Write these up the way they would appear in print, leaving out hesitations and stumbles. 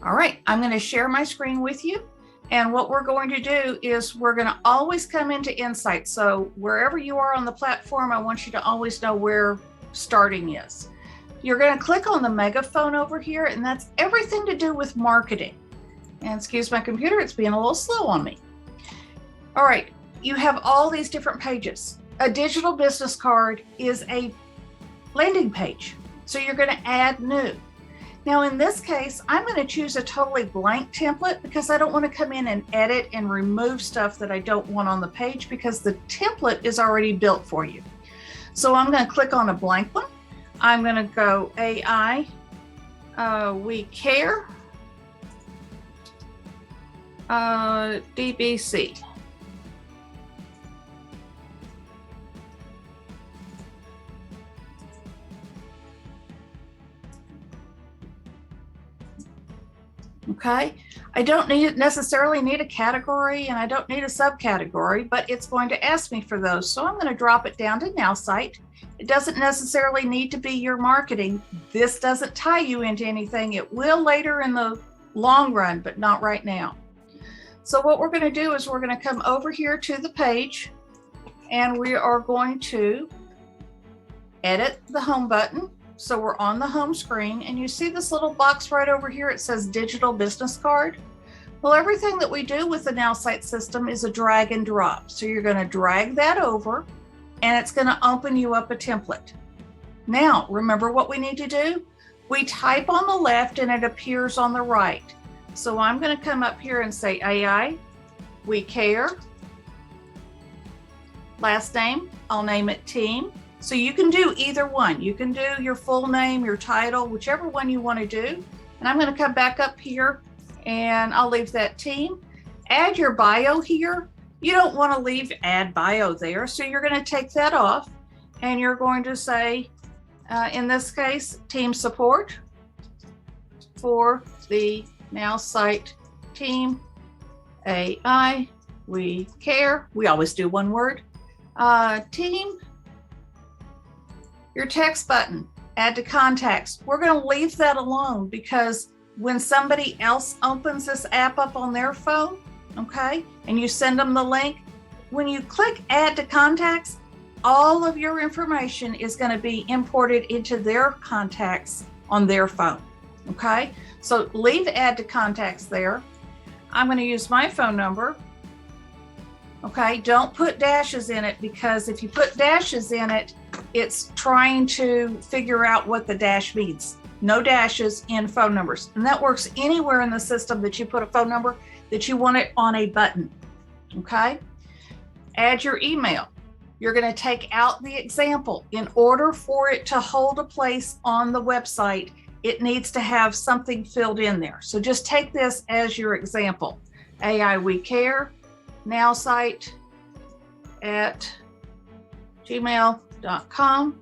All right, I'm going to share my screen with you. And what we're going to do is we're going to always come into Insight. So wherever you are on the platform, I want you to always know where starting is. You're going to click on the megaphone over here, and that's everything to do with marketing. And excuse my computer, it's being a little slow on me. All right, you have all these different pages. A digital business card is a landing page. So you're going to add new. Now in this case, I'm going to choose a totally blank template because I don't want to come in and edit and remove stuff that I don't want on the page because the template is already built for you. So I'm going to click on a blank one. I'm going to go AI, we care, DBC. Okay, I don't necessarily need a category and I don't need a subcategory, but it's going to ask me for those. So I'm going to drop it down to Nowsite. It doesn't necessarily need to be your marketing. This doesn't tie you into anything. It will later in the long run, but not right now. So what we're going to do is we're going to come over here to the page and we are going to edit the home button. So we're on the home screen and you see this little box right over here. It says digital business card. Well, everything that we do with the Nowsite system is a drag and drop. So you're going to drag that over and it's going to open you up a template. Now, remember what we need to do? We type on the left and it appears on the right. So I'm going to come up here and say AI, we care. Last name, I'll name it team. So you can do either one. You can do your full name, your title, whichever one you want to do. And I'm going to come back up here and I'll leave that team. Add your bio here. You don't want to leave add bio there. So you're going to take that off and you're going to say, in this case, team support for the Nowsite team. AI, we care. We always do one word. Team. Your text button, add to contacts. We're going to leave that alone because when somebody else opens this app up on their phone, okay, and you send them the link, when you click add to contacts, all of your information is going to be imported into their contacts on their phone, okay? So leave add to contacts there. I'm going to use my phone number. Okay, don't put dashes in it because if you put dashes in it, it's trying to figure out what the dash means. No dashes in phone numbers. And that works anywhere in the system that you put a phone number that you want it on a button. Okay, add your email. You're going to take out the example. In order for it to hold a place on the website, it needs to have something filled in there. So just take this as your example. AI we care. Nowsite at gmail.com.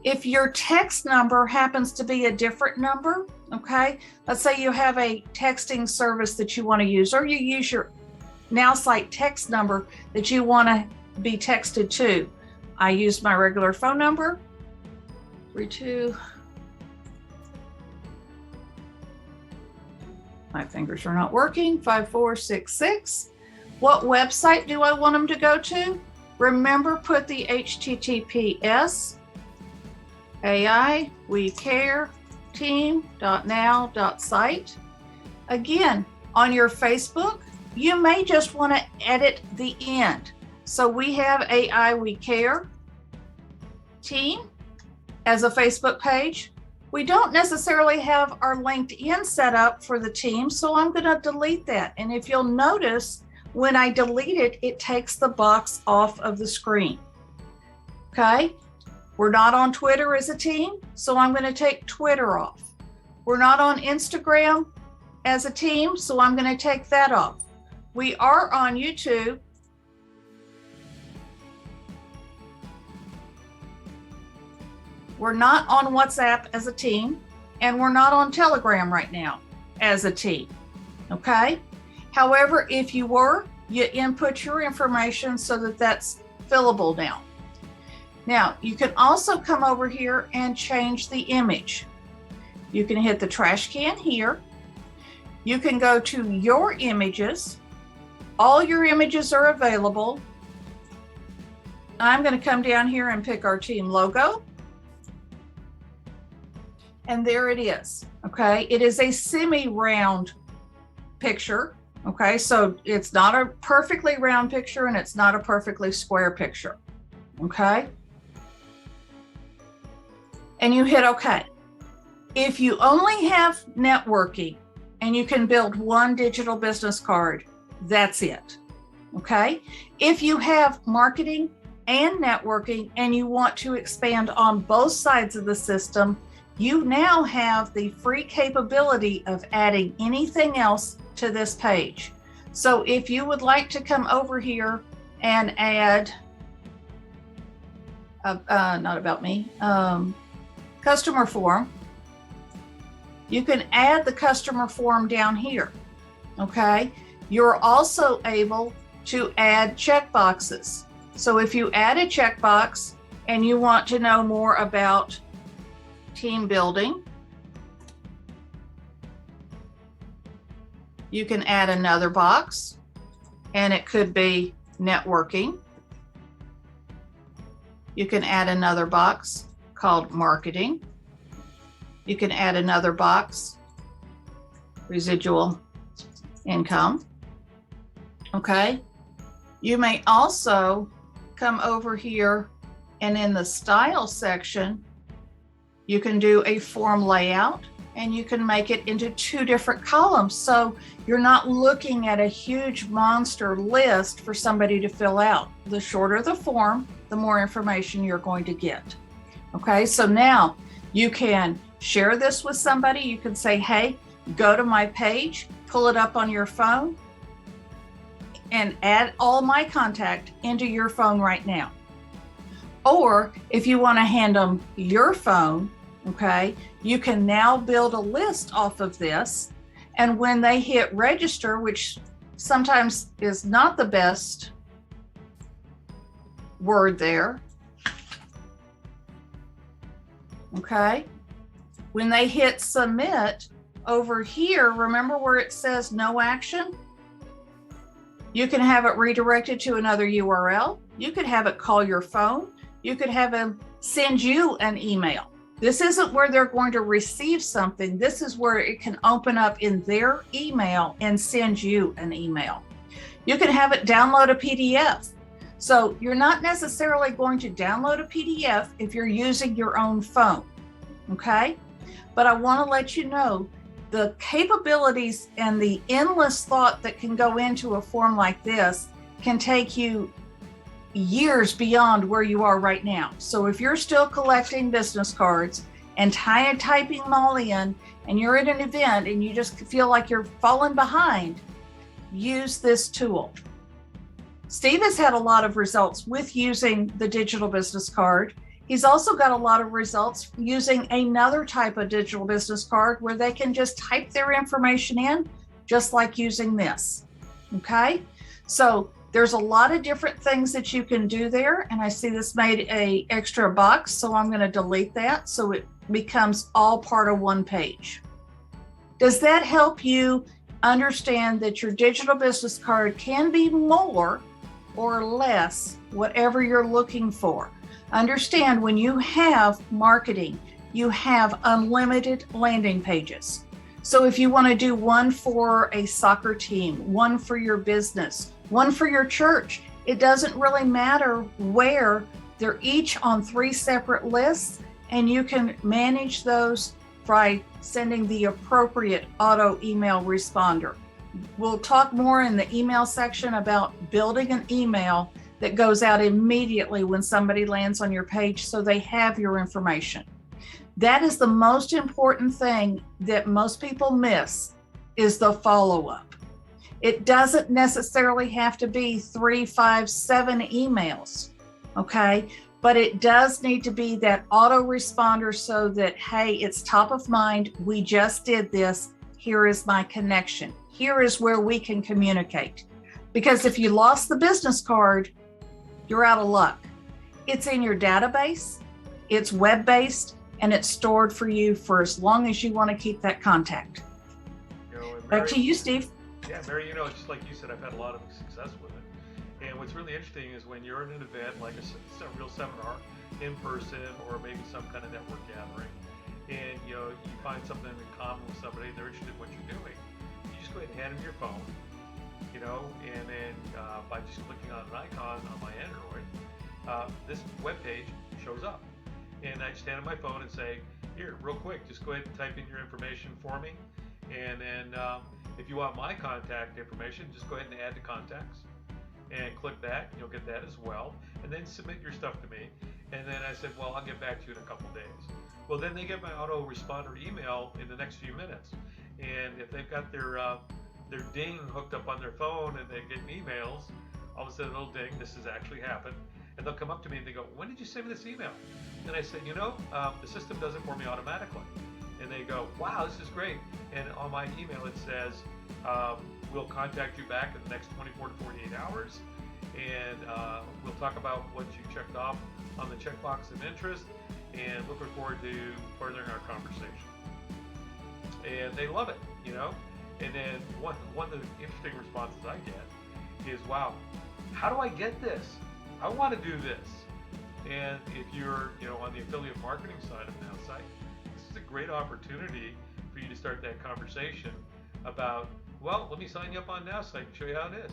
If your text number happens to be a different number, okay, let's say you have a texting service that you want to use, or you use your Nowsite text number that you want to be texted to. I use my regular phone number, 32. My fingers are not working, 5466. What website do I want them to go to? Remember, put the HTTPS, AI, we care, team.now.site. Again, on your Facebook, you may just want to edit the end. So we have AI, we care, team as a Facebook page. We don't necessarily have our LinkedIn set up for the team, so I'm going to delete that. And if you'll notice, when I delete it, it takes the box off of the screen. Okay, we're not on Twitter as a team, so I'm going to take Twitter off. We're not on Instagram as a team, so I'm going to take that off. We are on YouTube. We're not on WhatsApp as a team, and we're not on Telegram right now as a team, okay? However, if you were, you input your information so that that's fillable now. Now, you can also come over here and change the image. You can hit the trash can here. You can go to your images. All your images are available. I'm going to come down here and pick our team logo. And there it is. Okay. It is a semi-round picture. Okay. So it's not a perfectly round picture and it's not a perfectly square picture. Okay. And you hit OK. If you only have networking and you can build one digital business card, that's it. Okay. If you have marketing and networking and you want to expand on both sides of the system, you now have the free capability of adding anything else to this page. So if you would like to come over here and add, not about me, customer form, you can add the customer form down here. Okay. You're also able to add checkboxes. So if you add a checkbox and you want to know more about team building, you can add another box, and it could be networking. You can add another box called marketing. You can add another box, residual income. Okay. You may also come over here and in the style section, you can do a form layout and you can make it into 2 different columns. So you're not looking at a huge monster list for somebody to fill out. The shorter the form, the more information you're going to get. Okay, so now you can share this with somebody. You can say, hey, go to my page, pull it up on your phone, and add all my contact into your phone right now. Or if you want to hand them your phone, okay, you can now build a list off of this. And when they hit register, which sometimes is not the best word there, okay, when they hit submit over here, remember where it says no action? You can have it redirected to another URL. You could have it call your phone. You could have them send you an email. This isn't where they're going to receive something. This is where it can open up in their email and send you an email. You can have it download a PDF. So you're not necessarily going to download a PDF if you're using your own phone, okay? But I want to let you know the capabilities and the endless thought that can go into a form like this can take you years beyond where you are right now. So if you're still collecting business cards and typing them all in, and you're at an event and you just feel like you're falling behind, use this tool. Steve has had a lot of results with using the digital business card. He's also got a lot of results using another type of digital business card where they can just type their information in, just like using this. Okay, so there's a lot of different things that you can do there. And I see this made a extra box, so I'm going to delete that so it becomes all part of one page. Does that help you understand that your digital business card can be more or less, whatever you're looking for? Understand, when you have marketing, you have unlimited landing pages. So if you want to do one for a soccer team, one for your business, one for your church, it doesn't really matter where. They're each on 3 separate lists, and you can manage those by sending the appropriate auto email responder. We'll talk more in the email section about building an email that goes out immediately when somebody lands on your page so they have your information. That is the most important thing that most people miss, is the follow-up. It doesn't necessarily have to be 3, 5, 7 emails, okay? But it does need to be that autoresponder so that, hey, it's top of mind. We just did this. Here is my connection. Here is where we can communicate. Because if you lost the business card, you're out of luck. It's in your database, it's web-based, and it's stored for you for as long as you want to keep that contact. Back Mary, to you, Steve. yeah, Mary, just like you said, I've had a lot of success with it. And what's really interesting is when you're in an event like a real seminar in person or maybe some kind of network gathering, and you find something in common with somebody, they're interested in what you're doing. You just go ahead and hand them your phone, and then by just clicking on an icon on my Android, this web page shows up, and I just hand them my phone and say, here, real quick, just go ahead and type in your information for me, and then if you want my contact information, just go ahead and add to contacts and click that. You'll get that as well, and then submit your stuff to me. And then I said, well, I'll get back to you in a couple days. Well, then they get my autoresponder email in the next few minutes, and if they've got their ding hooked up on their phone and they're getting emails, all of a sudden a little ding, this has actually happened, and they'll come up to me and they go, when did you send me this email? And I said, the system does it for me automatically. And they go, wow, this is great. And on my email it says, we'll contact you back in the next 24 to 48 hours, and we'll talk about what you checked off on the checkbox of interest, and looking forward to furthering our conversation. And they love it, And then one of the interesting responses I get is, wow, how do I get this? I want to do this. And if you're, on the affiliate marketing side of Nowsite, this is a great opportunity for you to start that conversation about, well, let me sign you up on Nowsite and show you how it is,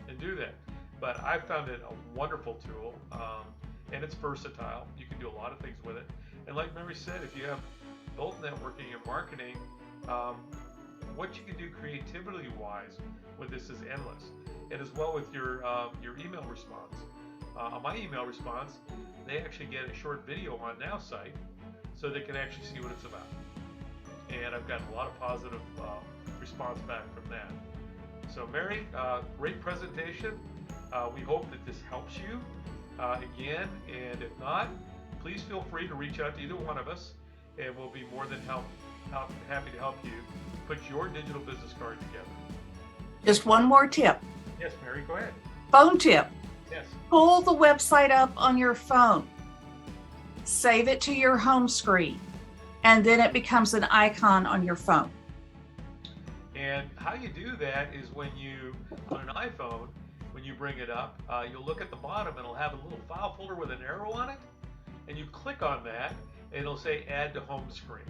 and do that. But I found it a wonderful tool, and it's versatile. You can do a lot of things with it. And like Mary said, if you have both networking and marketing, what you can do creativity-wise with this is endless. And as well with your email response. On my email response, they actually get a short video on Nowsite, so they can actually see what it's about. And I've gotten a lot of positive response back from that. So Mary, great presentation. We hope that this helps you again, and if not, please feel free to reach out to either one of us, and we'll be more than happy to help you put your digital business card together. Just one more tip. Yes, Mary, go ahead. Phone tip. Yes. Pull the website up on your phone. Save it to your home screen, and then it becomes an icon on your phone. And how you do that is when you, on an iPhone, when you bring it up, you'll look at the bottom and it'll have a little file folder with an arrow on it, and you click on that and it'll say add to home screen.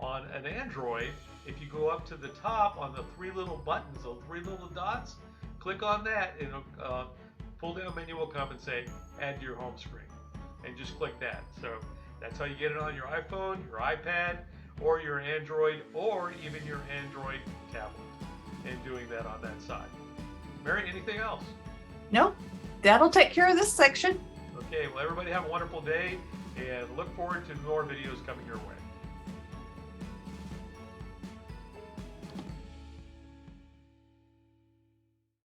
On an Android, if you go up to the top on the three little buttons, those three little dots, click on that, and it'll pull down menu will come and say add to your home screen, and just click that. So that's how you get it on your iPhone, your iPad, or your Android, or even your Android tablet, and doing that on that side. Mary, anything else? No, that'll take care of this section. Okay, well, everybody have a wonderful day, and look forward to more videos coming your way.